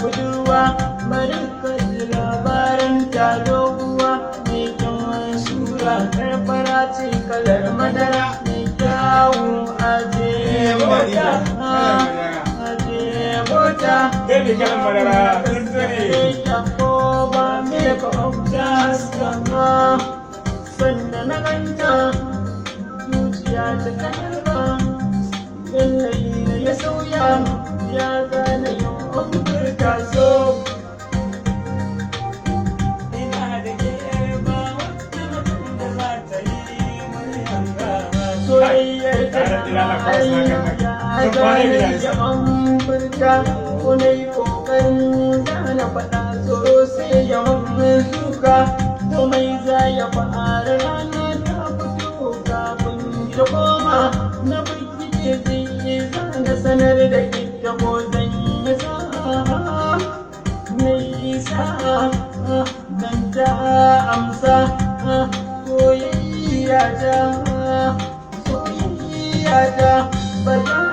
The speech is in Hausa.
budurwa barkar labarin ta doguwa mai kyan sura karfara ce kalar madara mai kyawun aje mota ko ba mai kwamta sama sanda na ganta zuciya ta karba yanayi ya sauya ya zana yin amurka so ina da ke ba wata da za ta yi mani hanga soyayyar ta ya zana yin amurka ko na yi kokarin zana faɗa tsoro sai ya mamman suka to mai za ya fara rana ta fito kafin ya koma na birkice zai yi zana sanar da ita ko zan yi sa dan ta amsa soyayya ta ba ta